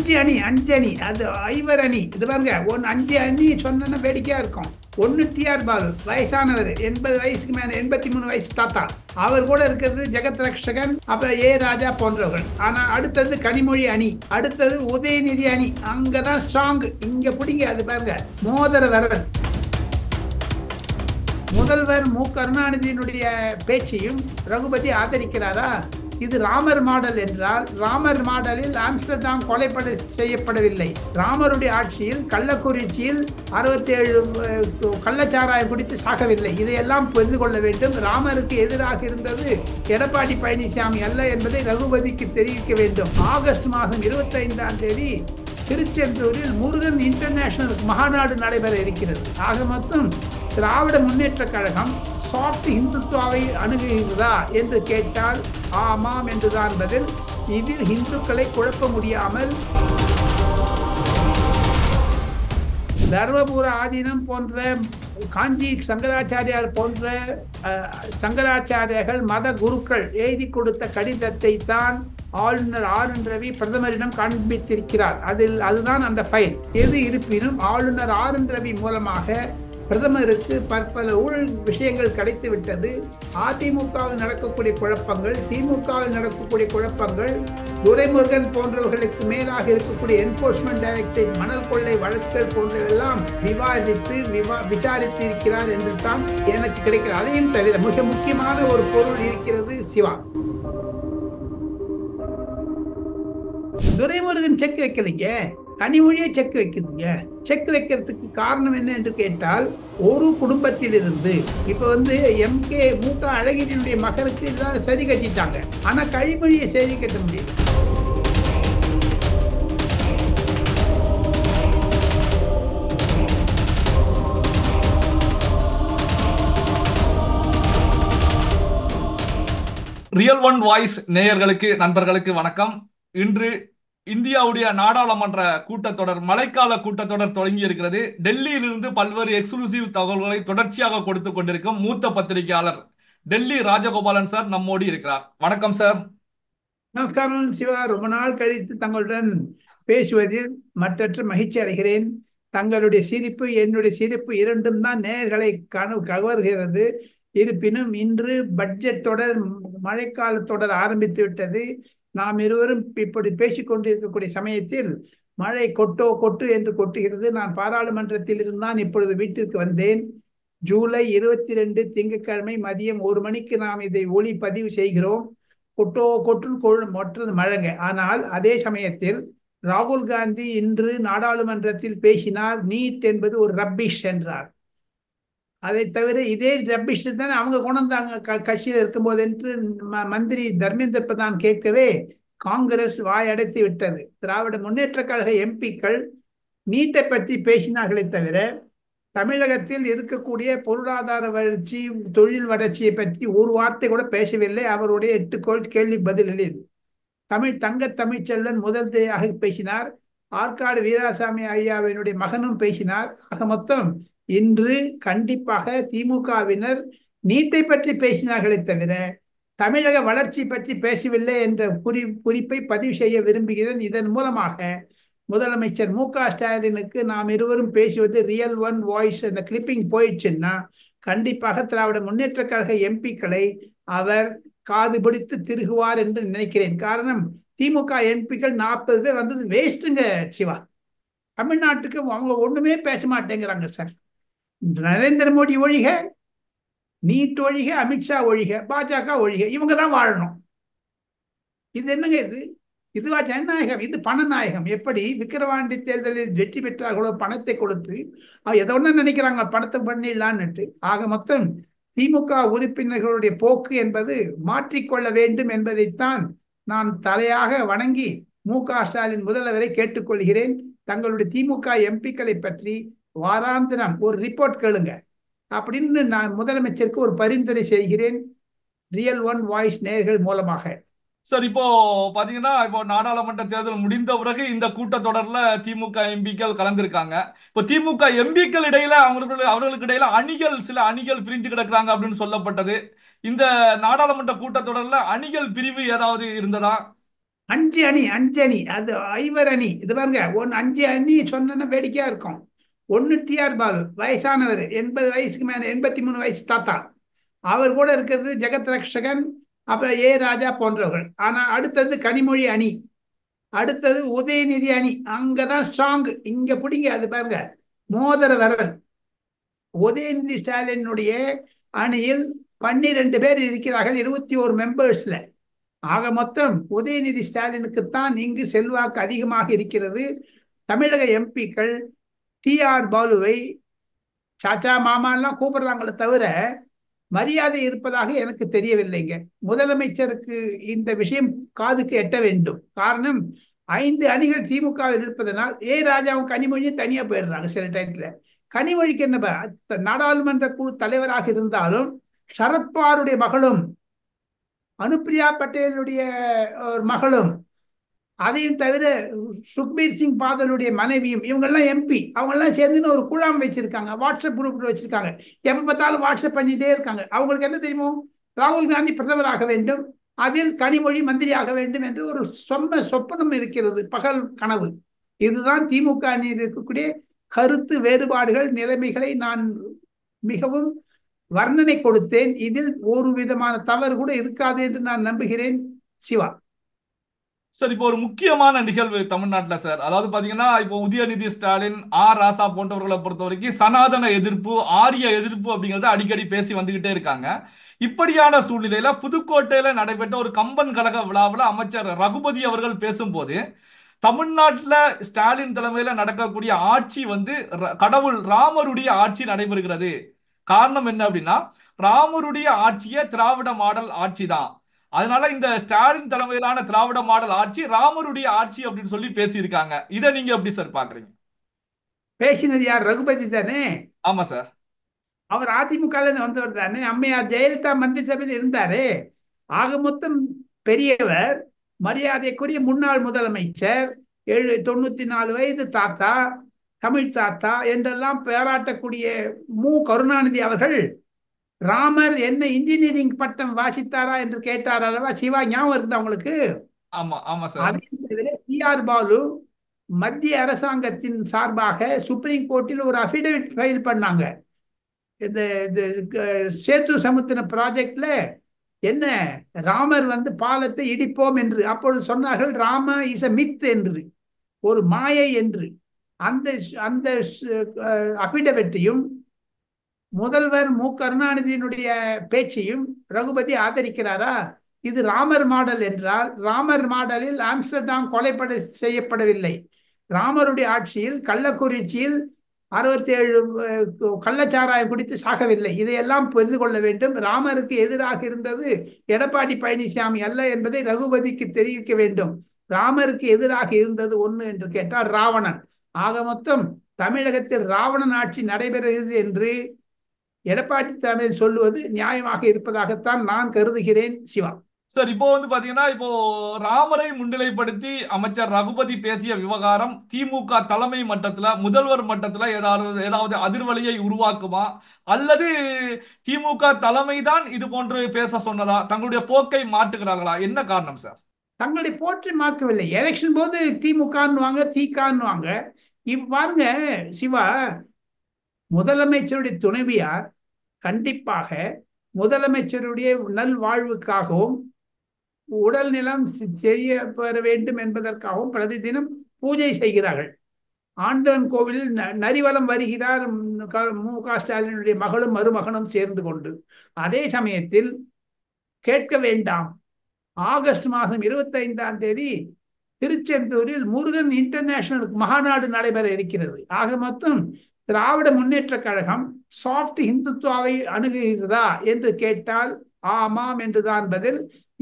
அஞ்சு அணி அது ஐவர் அணி. இது பாருங்க, 5 அணி சொன்னா வேடிக்கையா இருக்கும். ஒன்னு டிஆர் பாலு, வயசானவர், 80 வயசுக்கு மேல, 83 வயசு தாத்தா. அவர் கூட இருக்கிறது ஜெகத் ரக்ஷகன், அப்புறம் ஏ ராஜா போன்றவர்கள். ஆனா அடுத்தது கனிமொழி அணி, அடுத்தது உதயநிதி அணி. அங்கதான் ஸ்ட்ராங். இங்க பிடிங்க. அது பாருங்க, மோதிர விரல். முதல்வர் மு கருணாநிதியினுடைய பேச்சையும் ரகுபதி ஆதரிக்கிறாரா? இது ராமர் மாடல் என்றால், ராமர் மாடலில் ஆம்ஸ்டர்டாம் கொலைப்பட செய்யப்படவில்லை. ராமருடைய ஆட்சியில் கள்ளக்குறிச்சியில் 67 கள்ளச்சாராயம் குடித்து சாகவில்லை. இதையெல்லாம் புரிந்து கொள்ள வேண்டும். ராமருக்கு எதிராக இருந்தது எடப்பாடி பழனிசாமி அல்ல என்பதை ரகுபதிக்கு தெரிவிக்க வேண்டும். ஆகஸ்ட் மாதம் 25ஆம் தேதி திருச்செந்தூரில் முருகன் இன்டர்நேஷனல் மாநாடு நடைபெற இருக்கிறது. ஆக மொத்தம் திராவிட முன்னேற்ற கழகம் சாஃப்ட் இந்துத்துவாவை அணுகுகிறதா என்று கேட்டால் ஆமாம் என்றுதான் பதில். இதில் இந்துக்களை குழப்ப முடியாமல் தர்மபுர ஆதீனம் போன்ற, காஞ்சி சங்கராச்சாரியார் போன்ற சங்கராச்சாரியர்கள் மத குருக்கள் எழுதி கொடுத்த கடிதத்தை தான் ஆளுநர் ஆர் என் ரவி பிரதமரிடம் காண்பித்திருக்கிறார். அதுதான் அந்த ஃபைல். எது இருப்பினும் ஆளுநர் ஆர் என் ரவி மூலமாக பிரதமருக்கு பற்பல விஷயங்கள் கிடைத்து விட்டது. அதிமுகவில் நடக்கக்கூடிய குழப்பங்கள், திமுகவில் நடக்கக்கூடிய குழப்பங்கள், துரைமுருகன் போன்றவர்களுக்கு மேலாக இருக்கக்கூடிய என்போர்ஸ்மெண்ட் டைரக்டரேட் மணல் கொள்ளை வழக்குகள் போன்றவெல்லாம் விசாரித்து இருக்கிறார் என்று தான் எனக்கு கிடைக்கிறது. அதையும் தவிர மிக முக்கியமான ஒரு பொருள் இருக்கிறது. சிவா துரைமுருகன் செக் வைக்கலைங்க, கனிமொழியை செக் வைக்குதுங்க. செக் வைக்கிறதுக்கு காரணம் என்ன என்று கேட்டால், ஒரு குடும்பத்தில் இருந்து இப்ப எம்கே மூக அழகிரியுடைய மகனுக்கு எல்லாம் சரி கட்டிட்டாங்க. ஆனா கனிமொழியை சரி கட்ட முடியல. ரியல் ஒன் வாய்ஸ் நேயர்களுக்கு, நண்பர்களுக்கு வணக்கம். இன்று இந்தியாவுடைய நாடாளுமன்ற கூட்டத்தொடர், மழைக்கால கூட்டத்தொடர் தொடங்கி இருக்கிறது. டெல்லியிலிருந்து பல்வேறு எக்ஸ்க்ளூசிவ் தகவல்களை தொடர்ச்சியாக கொடுத்து கொண்டிருக்கும் மூத்த பத்திரிகையாளர் டெல்லி ராஜகோபாலன் சார் நம்மோடு இருக்கிறார். வணக்கம் சார். நமஸ்காரம் சிவா. ரொம்ப நாள் கழித்து தங்களுடன் பேசுவதில் மற்றற்ற மகிழ்ச்சி அடைகிறேன். தங்களுடைய சிரிப்பு, என்னுடைய சிரிப்பு இரண்டும் தான் நேயர்களை கவர்கிறது. இருப்பினும் இன்று பட்ஜெட் தொடர், மழைக்கால தொடர் ஆரம்பித்து விட்டது. நாம் இருவரும் இப்படி பேசிக்கொண்டு இருக்கக்கூடிய சமயத்தில் மழை கொட்டு என்று கொட்டுகிறது. நான் பாராளுமன்றத்தில் இருந்தான் இப்பொழுது வீட்டிற்கு வந்தேன். ஜூலை 22 திங்கட்கிழமை மதியம் 1 மணிக்கு நாம் இதை ஒளிப்பதிவு செய்கிறோம். கொட்டுன்னு மொற்றது மழைங்க. ஆனால் அதே சமயத்தில் ராகுல் காந்தி இன்று நாடாளுமன்றத்தில் பேசினார். நீட் என்பது ஒரு ரப்பிஷ் என்றார். அதை தவிர இதே ரப்பிஷ் தானே அவங்க கொண்டாங்க கட்சியில் இருக்கும்போது என்று மந்திரி தர்மேந்திர பிரதான் கேட்கவே காங்கிரஸ் வாயடைத்து விட்டது. திராவிட முன்னேற்ற கழக எம்பிக்கள் நீட்டை பற்றி பேசினார்களே தவிர தமிழகத்தில் இருக்கக்கூடிய பொருளாதார வளர்ச்சி, தொழில் வளர்ச்சியை பற்றி ஒரு வார்த்தை கூட பேசவில்லை. அவருடைய 8 கேள்வி பதில்களில் தங்க தமிழ்ச்செல்வன் முதல்தையாக பேசினார். ஆற்காடு வீராசாமி ஐயாவினுடைய மகனும் பேசினார். ஆக மொத்தம் இன்று கண்டிப்பாக திமுகவினர் நீட்டை பற்றி பேசினார்களே தவிர தமிழக வளர்ச்சி பற்றி பேசவில்லை என்ற குறிப்பை பதிவு செய்ய விரும்புகிறேன். இதன் மூலமாக முதலமைச்சர் மு.க. ஸ்டாலினுக்கு நாம் இருவரும் பேசுவது ரியல் ஒன் வாய்ஸ் என்ற கிளிப்பிங் போயிடுச்சுன்னா கண்டிப்பாக திராவிட முன்னேற்ற கழக எம்பிக்களை அவர் காது பிடித்து திருகுவார் என்று நினைக்கிறேன். காரணம், திமுக எம்பிக்கள் 40 பேர் வந்தது வேஸ்ட்டுங்க சிவா. தமிழ்நாட்டுக்கு அவங்க ஒண்ணுமே பேச மாட்டேங்கிறாங்க சார். நரேந்திர மோடி ஒழிக, நீட் ஒழிக, அமித்ஷா ஒழிக, பாஜக ஒழிக, இவங்க தான் வாழணும். இது என்னங்க இதுவா ஜனநாயகம்? இது பணநாயகம். எப்படி விக்கிரவாண்டி தேர்தலில் வெற்றி பெற்றார்களோ பணத்தை கொடுத்து எதோ ஒன்று நினைக்கிறாங்க, பணத்தை பண்ணிடலான்னுட்டு. ஆக மொத்தம் திமுக உறுப்பினர்களுடைய போக்கு என்பது மாற்றிக்கொள்ள வேண்டும் என்பதைத்தான் நான் தலையாக வணங்கி மு.க. ஸ்டாலின் முதல்வரை கேட்டுக்கொள்கிறேன். தங்களுடைய திமுக எம்பிக்களை பற்றி வாராந்திரம் ஒரு ரிப்போர்ட் கேளுங்க அப்படின்னு நான் முதலமைச்சருக்கு ஒரு பரிந்துரை செய்கிறேன், ரியல் ஒன் வாய்ஸ் நேயர்கள் மூலமாக. சார், இப்போ பாத்தீங்கன்னா, இப்போ நாடாளுமன்ற தேர்தல் முடிந்த பிறகு இந்த கூட்டத்தொடர்ல திமுக எம்பிக்கள் கலந்திருக்காங்க. இப்போ திமுக எம்பிக்கள் இடையில அவர்களுக்கு இடையில சில அணிகள் பிரிஞ்சு கிடக்குறாங்க அப்படின்னு சொல்லப்பட்டது. இந்த நாடாளுமன்ற கூட்டத்தொடர்ல அணிகள் பிரிவு ஏதாவது இருந்ததா? 5 அணி 5 அணி அது ஐவர் அணி. இது பாருங்க, 5 அணி சொன்னா வேடிக்கையா இருக்கும். ஒன்னு டிஆர் பாலு, வயசானவர், 80 வயசுக்கு மேல, 83 வயசு தாத்தா. அவர் கூட இருக்கிறது ஜெகத் ரக்ஷகன், அப்புறம் ஏ ராஜா போன்றவர்கள். ஆனா அடுத்தது கனிமொழி அணி, அடுத்தது உதயநிதி அணி. அங்கதான் ஸ்ட்ராங். இங்க பிடிங்க, அது பாருங்க, மோதிர விரல். உதயநிதி ஸ்டாலினுடைய அணியில் 12 பேர் இருக்கிறார்கள், 21 மெம்பர்ஸ்ல. ஆக மொத்தம் உதயநிதி ஸ்டாலினுக்குத்தான் இங்கு செல்வாக்கு அதிகமாக இருக்கிறது. தமிழக எம்பிக்கள் டிஆர் பாலுவை சாச்சா மாமாலாம் கூப்பிடுறாங்களே தவிர மரியாதை இருப்பதாக எனக்கு தெரியவில்லைங்க. முதலமைச்சருக்கு இந்த விஷயம் காதுக்கு எட்ட வேண்டும். காரணம், 5 அணிகள் திமுகவில் இருப்பதனால் ஏ ராஜாவும் கனிமொழியும் தனியா போயிடுறாங்க சில டயத்துல. கனிமொழிக்கு என்ன, நாடாளுமன்ற குழு தலைவராக இருந்தாலும் சரத்பவாருடைய மகளும் அனுப்பிரியா பட்டேலுடைய மகளும், அதையும் தவிர சுக்பீர் சிங் பாதலுடைய மனைவியும், இவங்கெல்லாம் எம்பி. அவங்கெல்லாம் சேர்ந்துன்னு ஒரு குழாம் வச்சிருக்காங்க, வாட்ஸ்அப் குரூப் வச்சிருக்காங்க. எப்ப பார்த்தாலும் வாட்ஸ்அப் பண்ணிட்டே இருக்காங்க. அவங்களுக்கு என்ன தெரியுமோ, ராகுல் காந்தி பிரதமராக வேண்டும், அதில் கனிமொழி மந்திரியாக வேண்டும் என்று ஒரு சொப்பனம் இருக்கிறது, பகல் கனவு. இதுதான் திமுக அணியில் இருக்கக்கூடிய கருத்து வேறுபாடுகள், நிலைமைகளை நான் மிகவும் வர்ணனை கொடுத்தேன். இதில் ஒரு விதமான தவறு கூட இருக்காது என்று நான் நம்புகிறேன். சிவா. சார், இப்போ ஒரு முக்கியமான நிகழ்வு தமிழ்நாட்டில் சார், அதாவது பாத்தீங்கன்னா இப்போ உதயநிதி ஸ்டாலின், ராசா போன்றவர்களை பொறுத்த வரைக்கும் சனாதன எதிர்ப்பு, ஆரிய எதிர்ப்பு அப்படிங்கறத அடிக்கடி பேசி வந்துகிட்டே இருக்காங்க. இப்படியான சூழ்நிலையில புதுக்கோட்டையில நடைபெற்ற ஒரு கம்பன் கழக விழாவில் அமைச்சர் ரகுபதி அவர்கள் பேசும்போது, தமிழ்நாட்டில் ஸ்டாலின் தலைமையில நடக்கக்கூடிய ஆட்சி கடவுள் ராமருடைய ஆட்சி நடைபெறுகிறது. காரணம் என்ன அப்படின்னா, ராமருடைய ஆட்சியே திராவிட மாடல் ஆட்சி தான். அதனால இந்த ஸ்டாலின் தலைமையிலான திராவிட மாடல் ஆட்சி ராமருடைய ஆட்சி அப்படின்னு சொல்லி பேசியிருக்காங்க. இதை நீங்க எப்படி சார் பாக்குறீங்க? பேசினது யார்? ரகுபதி தானே? ஆமா சார். அவர் அதிமுக வந்தவர் தானே. அம்மையார் ஜெயலலிதா மந்திரி சபையில் இருந்தாரு. ஆக மொத்தம் பெரியவர், மரியாதைக்குரிய முன்னாள் முதலமைச்சர், 94 வயது தாத்தா, தமிழ் தாத்தா என்றெல்லாம் பாராட்டக்கூடிய கருணாநிதி அவர்கள் ராமர் என்ன இன்ஜினியரிங் பட்டம் வாசித்தாரா என்று கேட்டார் அல்லவா சிவா? ஞாபகம் இருந்தா உங்களுக்கு? ஆமா ஆமா சார். அதே தவிர டிஆர் பாலு மத்திய அரசாங்கத்தின் சார்பாக சுப்ரீம் கோர்ட்டில் ஒரு அபிடவிட் ஃபைல் பண்ணாங்க. இந்த சேத்து சமுத்திர ப்ராஜெக்ட்ல என்ன, ராமர் பாலத்தை இடிப்போம் என்று அப்பொழுது சொன்னார்கள். ராம இஸ் அ மித் என்று, ஒரு மாயை என்று. அந்த அந்த அபிடவிட்டையும் முதல்வர் கருணாநிதியினுடைய பேச்சையும் ரகுபதி ஆதரிக்கிறாரா? இது ராமர் மாடல் என்றால், ராமர் மாடலில் ஆம்ஸ்டர்டாம் செய்யப்படவில்லை. ராமருடைய ஆட்சியில் கள்ளக்குறிச்சியில் 67 கள்ளச்சாராயம் குடித்து சாகவில்லை. இதையெல்லாம் புரிந்து கொள்ள வேண்டும். ராமருக்கு எதிராக இருந்தது எடப்பாடி பழனிசாமி அல்ல என்பதை ரகுபதிக்கு தெரிவிக்க வேண்டும். ராமருக்கு எதிராக இருந்தது ஒன்று என்று கேட்டால் ராவணன். ஆக மொத்தம் தமிழகத்தில் ராவணன் ஆட்சி நடைபெறுகிறது என்று எடப்பாடி தலைமையில் சொல்லுவது நியாயமாக இருப்பதாகத்தான் நான் கருதுகிறேன். சிவா. சார், இப்போ பாத்தீங்கன்னா, இப்போ ராமரை முன்னிலைப்படுத்தி அமைச்சர் ரகுபதி பேசிய விவகாரம் திமுக தலைமை மட்டத்துல, முதல்வர் மட்டத்துல ஏதாவது அதிர்வலையை உருவாக்குமா, அல்லது திமுக தலைமைதான் இது போன்று பேச சொன்னதா, தங்களுடைய போக்கை மாற்றுகிறார்களா? என்ன காரணம் சார்? தங்களுடைய போற்றி மாற்றவில்லை. எலெக்ஷன் போது திமுகன்னுவாங்க, திகான்னுவாங்க. இப்ப பாருங்க சிவா, முதலமைச்சருடைய துணைவியார் கண்டிப்பாக முதலமைச்சருடைய நல்வாழ்வுக்காகவும் உடல் நலம் செய்யப்பெற வேண்டும் என்பதற்காகவும் பிரதி தினம் பூஜை செய்கிறார்கள். ஆண்டவன் கோவிலில் நரிவலம் வருகிறார் ஸ்டாலினுடைய மகளும் மருமகனும் சேர்ந்து கொண்டு. அதே சமயத்தில் கேட்க வேண்டாம், ஆகஸ்ட் மாதம் 25ஆம் தேதி திருச்செந்தூரில் முருகன் இன்டர்நேஷனல் மகாநாடு நடைபெற இருக்கிறது. ஆக மொத்தம் திராவிட முன்னேற்ற கழகம் சாஃப்ட் இந்துத்துவாவை அணுகுகிறதா என்று கேட்டால் ஆமாம் என்றுதான் பதில்.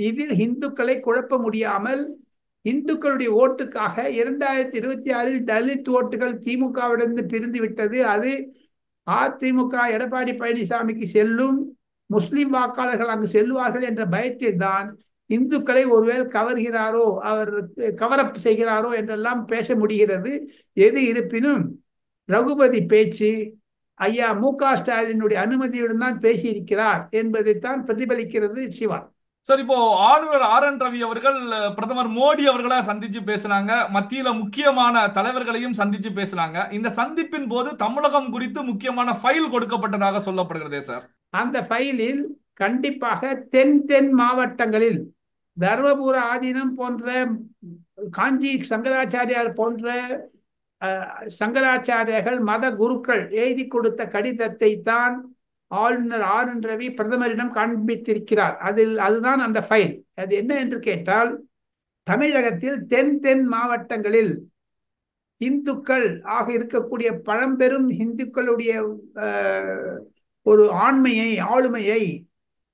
இதில் இந்துக்களை குழப்ப முடியாமல், இந்துக்களுடைய ஓட்டுக்காக 2026 தலித் ஓட்டுகள் திமுகவிலிருந்து பிரிந்து விட்டது. அது அதிமுக எடப்பாடி பழனிசாமிக்கு செல்லும், முஸ்லிம் வாக்காளர்கள் அங்கு செல்வார்கள் என்ற பயத்தில் தான் இந்துக்களை ஒருவேளை கவர்கிறாரோ, அவர் கவரப் செய்கிறாரோ என்றெல்லாம் பேச முடிகிறது. எது இருப்பினும் ரகுபதி பேச்சு ஐயா ஸ்டாலினுடைய அனுமதியுடன் தான் பேசியிருக்கிறார் என்பதைத்தான் பிரதிபலிக்கிறது. சிவா. சார், இப்போ ஆளுநர் RN ரவி அவர்கள் பிரதமர் மோடி அவர்களை சந்திச்சு பேசினாங்க. மத்தியில முக்கியமான தலைவர்களையும் சந்திச்சு பேசினாங்க. இந்த சந்திப்பின் போது தமிழகம் குறித்து முக்கியமான ஃபைல் கொடுக்கப்பட்டதாக சொல்லப்படுகிறதே சார். அந்த ஃபைலில் கண்டிப்பாக தென் தென் மாவட்டங்களில் தர்மபுர ஆதீனம் போன்ற, காஞ்சி சங்கராச்சாரியார் போன்ற சங்கராச்சாரியர்கள் மத குருக்கள் எழுதி கொடுத்த கடிதத்தை தான் ஆளுநர் RN ரவி பிரதமரிடம் காண்பித்திருக்கிறார். அதுதான் அந்த ஃபைல். அது என்ன என்று கேட்டால், தமிழகத்தில் தென் தென் மாவட்டங்களில் இந்துக்கள் ஆக இருக்கக்கூடிய பழம்பெரும் இந்துக்களுடைய ஒரு ஆளுமையை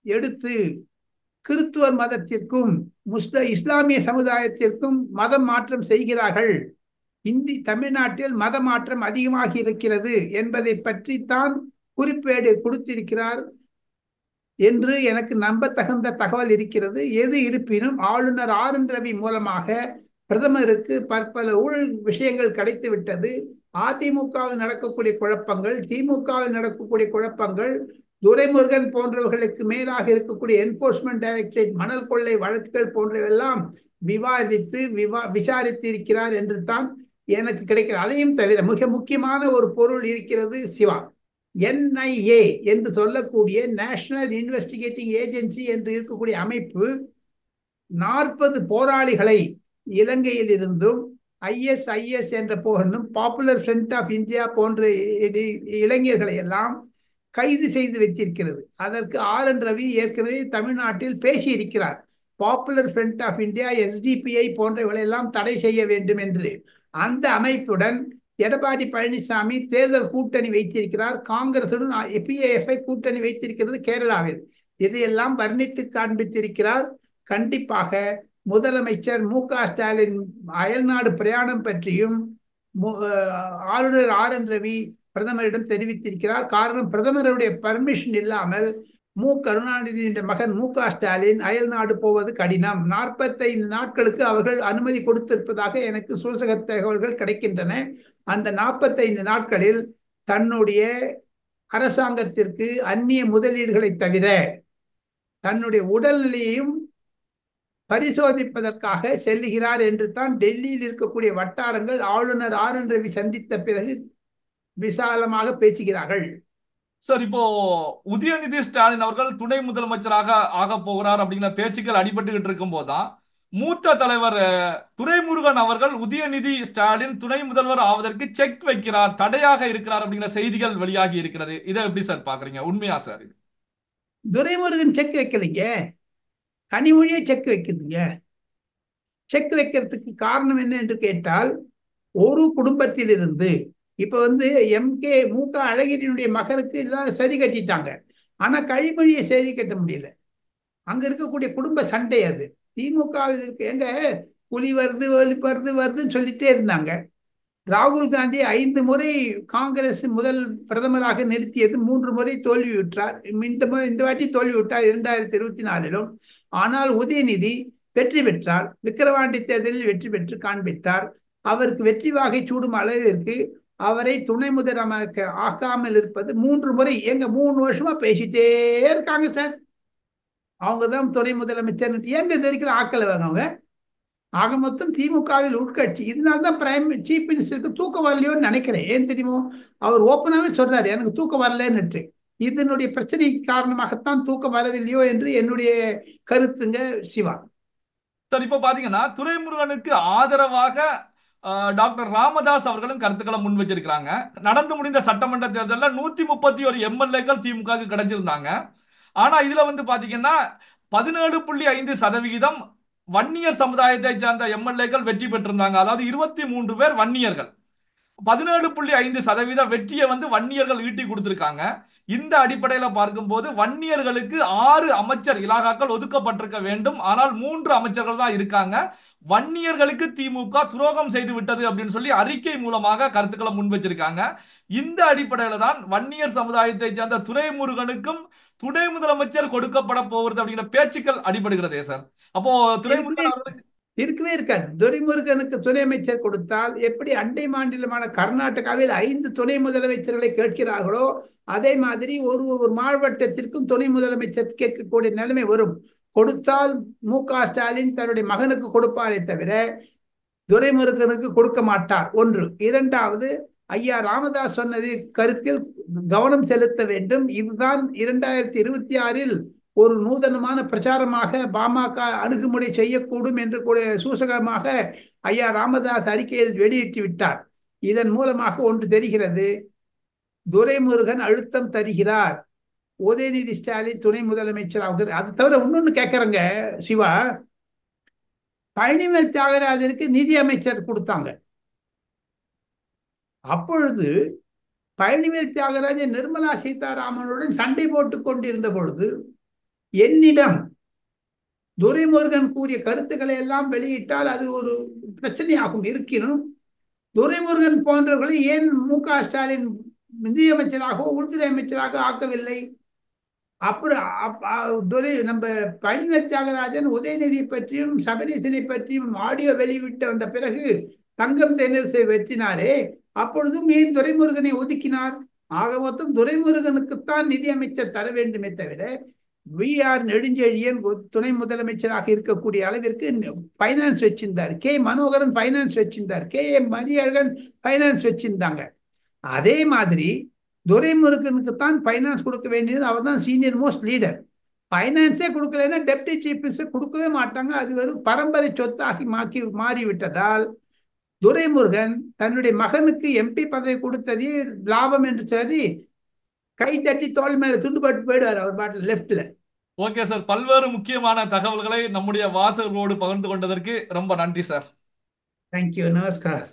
எடுத்து கிறிஸ்துவர் மதத்திற்கும் இஸ்லாமிய சமுதாயத்திற்கும் மதம் மாற்றம் செய்கிறார்கள், தமிழ்நாட்டில் மத மாற்றம் அதிகமாக இருக்கிறது என்பதை பற்றி தான் குறிப்பேடு கொடுத்திருக்கிறார் என்று எனக்கு நம்பத்தகுந்த தகவல் இருக்கிறது. எது இருப்பினும் ஆளுநர் RN ரவி மூலமாக பிரதமருக்கு பற்பல விஷயங்கள் கிடைத்து விட்டது. அதிமுகவில் நடக்கக்கூடிய குழப்பங்கள், திமுகவில் நடக்கக்கூடிய குழப்பங்கள், துரைமுருகன் போன்றவர்களுக்கு மேலாக இருக்கக்கூடிய என்போர்ஸ்மெண்ட் டைரக்டரேட் மணல் கொள்ளை வழக்குகள் போன்றவெல்லாம் விசாரித்து இருக்கிறார் என்று தான் எனக்கு கிடைக்கிறது. அதையும் தவிர மிக முக்கியமான ஒரு பொருள் இருக்கிறது சிவா. NIA என்று சொல்லக்கூடிய நேஷனல் இன்வெஸ்டிகேட்டிங் ஏஜென்சி என்று இருக்கக்கூடிய அமைப்பு 40 போராளிகளை இலங்கையில் இருந்தும் ISIS என்ற போகணும் பாப்புலர் ஃப்ரண்ட் ஆஃப் இந்தியா போன்ற இளைஞர்களை எல்லாம் கைது செய்து வைத்திருக்கிறது. அதற்கு RN ரவி ஏற்கனவே தமிழ்நாட்டில் பேசியிருக்கிறார். Popular front of India, SDPI போன்றவர்களை எல்லாம் தடை செய்ய வேண்டும் என்று. அந்த அமைப்புடன் எடப்பாடி பழனிசாமி தேர்தல் கூட்டணி வைத்திருக்கிறார். காங்கிரசுடன் PAF கூட்டணி வைத்திருக்கிறது கேரளாவில். இதையெல்லாம் வர்ணித்து காண்பித்திருக்கிறார். கண்டிப்பாக முதலமைச்சர் மு.க.ஸ்டாலின் அயல்நாடு பிரயாணம் பற்றியும் ஆளுநர் RN ரவி பிரதமரிடம் தெரிவித்திருக்கிறார். காரணம், பிரதமருடைய பர்மிஷன் இல்லாமல் கருணாநிதியின் மகன் மு.க.ஸ்டாலின் அயல் நாடு போவது கடினம். 45 நாட்களுக்கு அவர்கள் அனுமதி கொடுத்திருப்பதாக எனக்கு சூசக தகவல்கள் கிடைக்கின்றன. அந்த 45 நாட்களில் தன்னுடைய அரசாங்கத்திற்கு அந்நிய முதலீடுகளை தவிர தன்னுடைய உடல்நிலையையும் பரிசோதிப்பதற்காக செல்லுகிறார் என்று தான் டெல்லியில் இருக்கக்கூடிய வட்டாரங்கள் ஆளுநர் RN ரவி சந்தித்த பிறகு விசாலமாக பேசுகிறார்கள். சார், இப்போ உதயநிதி ஸ்டாலின் அவர்கள் துணை முதலமைச்சராக ஆக போகிறார் அப்படிங்கிற பேச்சுக்கள் அடிபட்டுக்கிட்டு இருக்கும் போதுதான் மூத்த தலைவர் துரைமுருகன் அவர்கள் உதயநிதி ஸ்டாலின் துணை முதல்வர் ஆவதற்கு செக் வைக்கிறார், தடையாக இருக்கிறார் அப்படிங்கிற செய்திகள் வெளியாகி இருக்கிறது. இதை எப்படி சார் பாக்குறீங்க? உண்மையா சார்? இது துரைமுருகன் செக் வைக்கலைங்க, கனிமொழியே செக் வைக்குதுங்க. செக் வைக்கிறதுக்கு காரணம் என்ன என்று கேட்டால், ஒரு குடும்பத்திலிருந்து இப்ப MK மு.க. அழகிரியினுடைய மகனுக்கு எல்லாம் சரி கட்டிட்டாங்க. ஆனா கனிமொழியை சரி கட்ட முடியல. அங்க இருக்கக்கூடிய குடும்ப சண்டை அது. திமுகவில் இருக்க எங்க புலி வருது வருதுன்னு சொல்லிட்டே இருந்தாங்க. ராகுல் காந்தி 5 முறை காங்கிரஸ் முதல் பிரதமராக நிறுத்தியது, 3 முறை தோல்வி விட்டார். இந்த வாட்டி தோல்வி விட்டார் 2024. ஆனால் உதயநிதி வெற்றி பெற்றார். விக்கிரவாண்டி தேர்தலில் வெற்றி பெற்று காண்பித்தார். அவருக்கு வெற்றி வாகை சூடும் அளவிற்கு அவரை துணை முதலமைச்சர் ஆக்காமல் இருப்பது 3 முறை 3 வருஷமா பேசிட்டே இருக்காங்க சார். அவங்க தான் துணை முதலமைச்சர் எங்க இது வரைக்கும் ஆக்கல அவங்க. ஆக மொத்தம் திமுகவில் உட்கட்சி. இதனால்தான் சீஃப் மினிஸ்டருக்கு தூக்கம் வரலையோன்னு நினைக்கிறேன். ஏன் தெரியுமோ, அவர் ஓப்பனாவே சொல்றாரு எனக்கு தூக்கம் வரலன்னுட்டு. இதனுடைய பிரச்சனை காரணமாகத்தான் தூக்கம் வரவில்லையோ என்று என்னுடைய கருத்துங்க சிவா. சார், இப்போ பாத்தீங்கன்னா துரைமுருகனுக்கு ஆதரவாக டாக்டர் ராமதாஸ் அவர்களும் கருத்துக்களை முன் வச்சிருக்கிறாங்க. நடந்து முடிந்த சட்டமன்ற தேர்தலில் 131 MLAக்கள் திமுக கிடைச்சிருந்தாங்க. ஆனா இதுல பாத்தீங்கன்னா 17.5% வன்னியர் சமுதாயத்தை சார்ந்த MLAக்கள் வெற்றி பெற்றிருந்தாங்க. அதாவது 23 பேர் வன்னியர்கள். 17.5% வெற்றியை வன்னியர்கள் ஈட்டி கொடுத்திருக்காங்க. இந்த அடிப்படையில பார்க்கும்போது வன்னியர்களுக்கு 6 அமைச்சர் இலாகாக்கள் ஒதுக்கப்பட்டிருக்க வேண்டும். ஆனால் 3 அமைச்சர்கள் தான் இருக்காங்க. வன்னியர்களுக்கு திமுக துரோகம் செய்து விட்டது அப்படின்னு சொல்லி அறிக்கை மூலமாக கருத்துக்களை முன் வச்சிருக்காங்க. இந்த அடிப்படையில தான் வன்னியர் சமுதாயத்தை சேர்ந்த துரைமுருகனுக்கும் துணை முதலமைச்சர் கொடுக்கப்பட போகிறது அப்படிங்கிற பேச்சுக்கள் அடிபடுகிறதே சார். அப்போ துரைமுருகன் இருக்கவே இருக்காது. துரைமுருகனுக்கு துணை அமைச்சர் கொடுத்தால் எப்படி அண்டை மாநிலமான கர்நாடகாவில் 5 துணை முதலமைச்சர்களை கேட்கிறார்களோ அதே மாதிரி ஒரு மாவட்டத்திற்கும் துணை முதலமைச்சர் கேட்கக்கூடிய நிலைமை வரும். கொடுத்தால் மு.க.ஸ்டாலின் தன்னுடைய மகனுக்கு கொடுப்பாரே தவிர துரைமுருகனுக்கு கொடுக்க மாட்டார். ஒன்று. இரண்டாவது, ஐயா ராமதாஸ் சொன்னது கருத்தில் கவனம் செலுத்த வேண்டும். இதுதான் 2026 ஒரு நூதனமான பிரச்சாரமாக பாமக அணுகுமுறை செய்யக்கூடும் என்று கூட சூசகமாக ஐயா ராமதாஸ் அறிக்கையில் வெளியிட்டு விட்டார். இதன் மூலமாக ஒன்று தெரிகிறது, துரைமுருகன் அழுத்தம் தருகிறார், உதயநிதி ஸ்டாலின் துணை முதலமைச்சர் ஆகுது. அது தவிர இன்னொன்னு கேட்கறங்க சிவா, பழனிவேல் தியாகராஜனுக்கு நிதி அமைச்சர் கொடுத்தாங்க. அப்பொழுது பழனிவேல் தியாகராஜன் நிர்மலா சீதாராமனுடன் சண்டை போட்டுக் கொண்டிருந்த பொழுது என்னிடம் துரைமுருகன் கூறிய கருத்துக்களை எல்லாம் வெளியிட்டால் அது ஒரு பிரச்சனையாகும். இருக்கணும் துரைமுருகன் போன்றவர்களை ஏன் மு.க.ஸ்டாலின் நிதியமைச்சராக உள்துறை அமைச்சராக ஆக்கவில்லை? அப்புறம் நம்ம பழனிவேல் தியாகராஜன் உதயநிதி பற்றியும் சபரீசனை பற்றியும் ஆடியோ வெளிவிட்டு வந்த பிறகு தங்கம் தென்னரசை வெற்றினாரே, அப்பொழுதும் ஏன் துரைமுருகனை ஒதுக்கினார்? ஆக மொத்தம் துரைமுருகனுக்குத்தான் நிதி அமைச்சர் தர வேண்டுமே தவிர வி.ஆர். நெடுஞ்செழியன் துணை முதலமைச்சராக இருக்கக்கூடிய அளவிற்கு பைனான்ஸ் வச்சிருந்தார், கே. மனோகரன் பைனான்ஸ் வச்சிருந்தார், கே.எம். மணியழகன் பைனான்ஸ் வச்சிருந்தாங்க. அதே மாதிரி துரைமுருகனுக்குத்தான் பைனான்ஸ் கொடுக்க வேண்டியது. அவர் தான் சீனியர் மோஸ்ட் லீடர். பைனான்ஸே கொடுக்கலன்னா டெப்டி சீஃப் மினிஸ்டர் கொடுக்கவே மாட்டாங்க. அது வெறும் பரம்பரை சொத்தாகி மாறிவிட்டதால் துரைமுருகன் தன்னுடைய மகனுக்கு எம்பி பதவி கொடுத்ததே லாபம் என்று சொல்லி கை தட்டி தோல் மேல துண்டு பட்டு போயிடுவார் அவர் பாட்டில் லெப்ட்ல. ஓகே சார், பல்வேறு முக்கியமான தகவல்களை நம்முடைய வாசகர்களோடு பகிர்ந்து கொண்டதற்கு ரொம்ப நன்றி சார். தேங்க்யூ, நமஸ்கார்.